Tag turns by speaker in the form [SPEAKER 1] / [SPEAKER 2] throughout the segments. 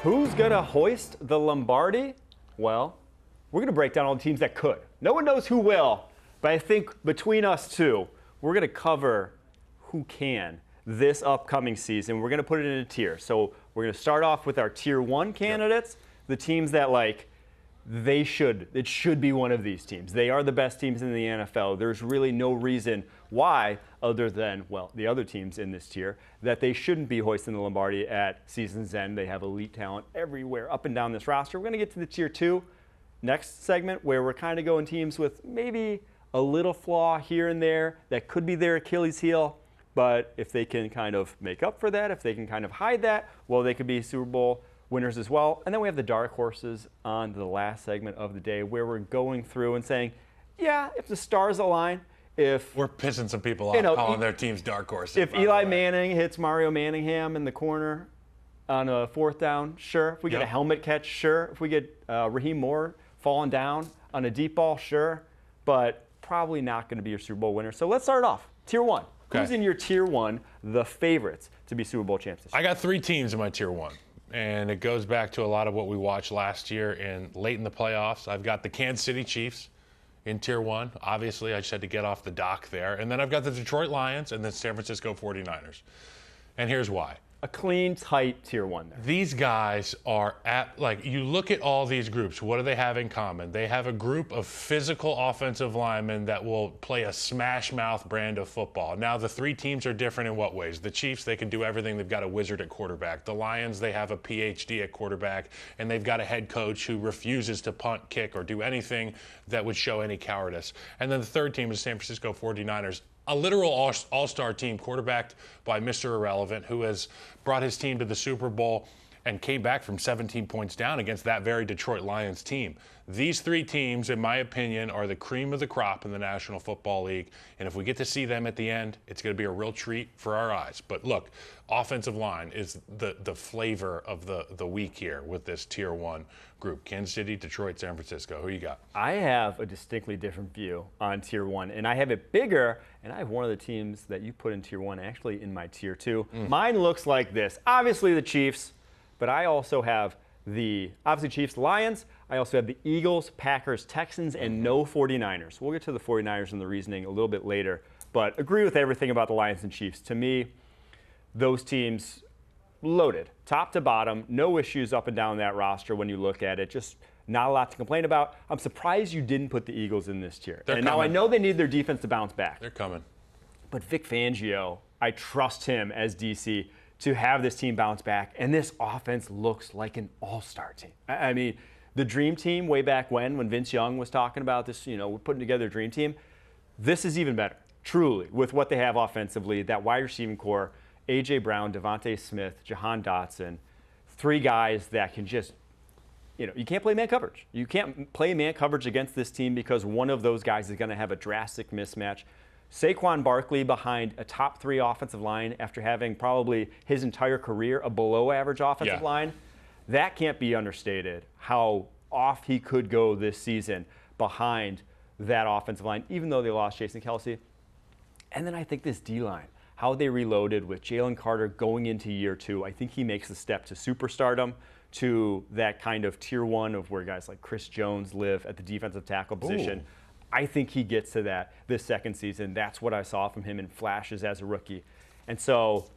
[SPEAKER 1] Who's going to hoist the Lombardi? Well, we're going to break down all the teams that could. No one knows who will, but I think between us two, we're going to cover who can this upcoming season. We're going to put it in a tier. So we're going to start off with our tier one candidates, the teams that it should be one of these teams. They are the best teams in the NFL. There's really no reason why, other than, well, the other teams in this tier, that they shouldn't be hoisting the Lombardi at season's end. They have elite talent everywhere, up and down this roster. We're going to get to the tier two next segment, where we're kind of going teams with maybe a little flaw here and there that could be their Achilles heel. But if they can kind of make up for that, if they can kind of hide that, well, they could be Super Bowl winners as well. And then we have the dark horses on the last segment of the day, where we're going through and saying, yeah, if the stars align, if
[SPEAKER 2] we're pissing some people off calling their teams dark horses.
[SPEAKER 1] If Eli Manning hits Mario Manningham in the corner on a fourth down, sure. If we get a helmet catch, sure. If we get Raheem Moore falling down on a deep ball, sure. But probably not going to be your Super Bowl winner. So let's start off. Tier one. Okay. Who's in your tier one, the favorites to be Super Bowl champs this year?
[SPEAKER 2] I got three teams in my tier one. And it goes back to a lot of what we watched last year and late in the playoffs. I've got the Kansas City Chiefs in tier one. Obviously, I just had to get off the dock there. And then I've got the Detroit Lions and the San Francisco 49ers. And here's why.
[SPEAKER 1] A clean, tight tier one there.
[SPEAKER 2] These guys are you look at all these groups, what do they have in common? They have a group of physical offensive linemen that will play a smash mouth brand of football. Now, the three teams are different in what ways? The Chiefs, they can do everything. They've got a wizard at quarterback. The Lions, they have a PhD at quarterback, and they've got a head coach who refuses to punt, kick, or do anything that would show any cowardice. And then the third team is San Francisco 49ers. A literal all-star team quarterbacked by Mr. Irrelevant, who has brought his team to the Super Bowl and came back from 17 points down against that very Detroit Lions team. These three teams, in my opinion, are the cream of the crop in the National Football League. And if we get to see them at the end, it's going to be a real treat for our eyes. But look, offensive line is the flavor of the week here with this tier one group. Kansas City, Detroit, San Francisco. Who you got?
[SPEAKER 1] I have a distinctly different view on tier one, and I have it bigger, and I have one of the teams that you put in tier one actually in my tier two. Mine looks like this. Obviously the Chiefs, but I also have the Chiefs, Lions. I also have the Eagles, Packers, Texans, and no 49ers. We'll get to the 49ers and the reasoning a little bit later, but agree with everything about the Lions and Chiefs. To me, those teams loaded, top to bottom, no issues up and down that roster when you look at it. Just not a lot to complain about. I'm surprised you didn't put the Eagles in this tier. Now I know they need their defense to bounce back.
[SPEAKER 2] They're coming.
[SPEAKER 1] But Vic Fangio, I trust him as DC to have this team bounce back. And this offense looks like an all-star team. I mean, the dream team way back when Vince Young was talking about this, we're putting together a dream team. This is even better, truly, with what they have offensively, that wide receiving core. A.J. Brown, Devontae Smith, Jahan Dotson, three guys that can just, you can't play man coverage. You can't play man coverage against this team because one of those guys is going to have a drastic mismatch. Saquon Barkley behind a top three offensive line after having probably his entire career a below average offensive line. That can't be understated, how off he could go this season behind that offensive line, even though they lost Jason Kelce. And then I think this D-line, how they reloaded with Jalen Carter going into year two. I think he makes the step to superstardom, to that kind of tier one of where guys like Chris Jones live at the defensive tackle position. I think he gets to that this second season. That's what I saw from him in flashes as a rookie. And so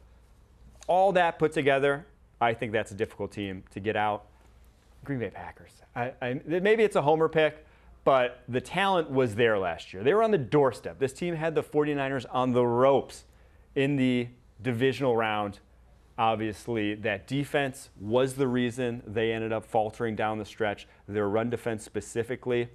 [SPEAKER 1] all that put together, I think that's a difficult team to get out. Green Bay Packers. Maybe it's a homer pick, but the talent was there last year. They were on the doorstep. This team had the 49ers on the ropes in the divisional round. Obviously, that defense was the reason they ended up faltering down the stretch, their run defense specifically.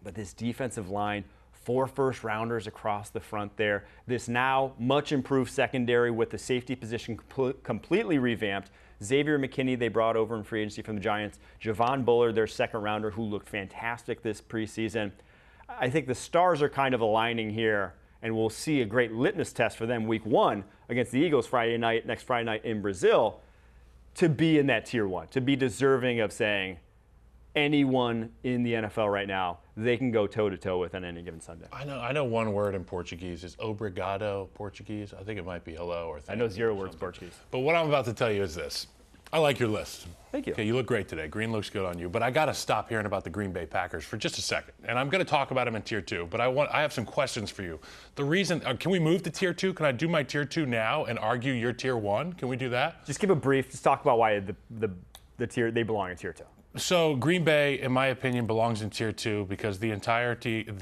[SPEAKER 1] But this defensive line, 4 first-rounders across the front there, this now much improved secondary with the safety position completely revamped. Xavier McKinney they brought over in free agency from the Giants. Javon Bullard, their second-rounder, who looked fantastic this preseason. I think the stars are kind of aligning here, and we'll see a great litmus test for them week one against the Eagles next Friday night in Brazil, to be in that tier one, to be deserving of saying anyone in the NFL right now, they can go toe-to-toe with on any given Sunday.
[SPEAKER 2] I know one word in Portuguese. Is obrigado Portuguese? I think it might be hello or thank you.
[SPEAKER 1] I know 0 words Portuguese.
[SPEAKER 2] But what I'm about to tell you is this. I like your list.
[SPEAKER 1] Thank you.
[SPEAKER 2] Okay, you look great today. Green looks good on you. But I got to stop hearing about the Green Bay Packers for just a second. And I'm going to talk about them in Tier 2. But I have some questions for you. The reason, can we move to Tier 2? Can I do my Tier 2 now and argue your Tier 1? Can we do that?
[SPEAKER 1] Just give a brief. Just talk about why the tier they belong in Tier 2.
[SPEAKER 2] So Green Bay, in my opinion, belongs in Tier 2 because the entirety of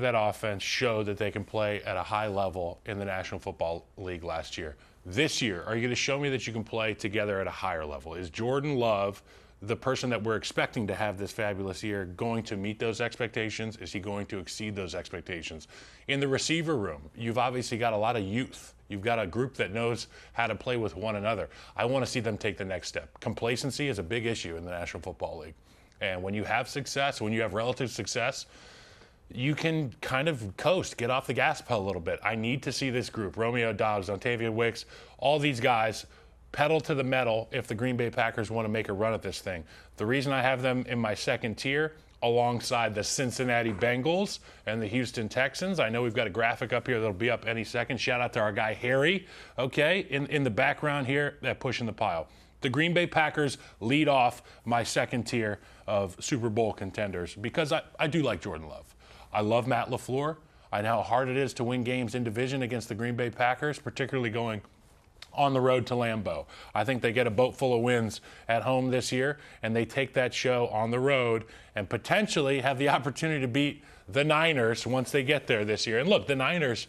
[SPEAKER 2] that offense showed that they can play at a high level in the National Football League last year. This year, are you going to show me that you can play together at a higher level? Is Jordan Love, the person that we're expecting to have this fabulous year, going to meet those expectations? Is he going to exceed those expectations? In the receiver room, you've obviously got a lot of youth. You've got a group that knows how to play with one another. I want to see them take the next step. Complacency is a big issue in the National Football League. And when you have success, when you have relative success, you can kind of coast, get off the gas pedal a little bit. I need to see this group, Romeo Doubs, Dontayvion Wicks, all these guys, pedal to the metal if the Green Bay Packers want to make a run at this thing. The reason I have them in my second tier, alongside the Cincinnati Bengals and the Houston Texans. I know we've got a graphic up here that'll be up any second. Shout out to our guy Harry, okay, in the background here, that pushing the pile. The Green Bay Packers lead off my second tier of Super Bowl contenders because I do like Jordan Love. I love Matt LaFleur. I know how hard it is to win games in division against the Green Bay Packers, particularly going on the road to Lambeau. I think they get a boat full of wins at home this year, and they take that show on the road and potentially have the opportunity to beat the Niners once they get there this year. And look, the Niners,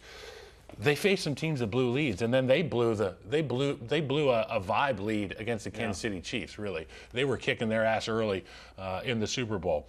[SPEAKER 2] they faced some teams that blew leads, and then they blew a vibe lead against the Kansas City Chiefs. Really, they were kicking their ass early in the Super Bowl.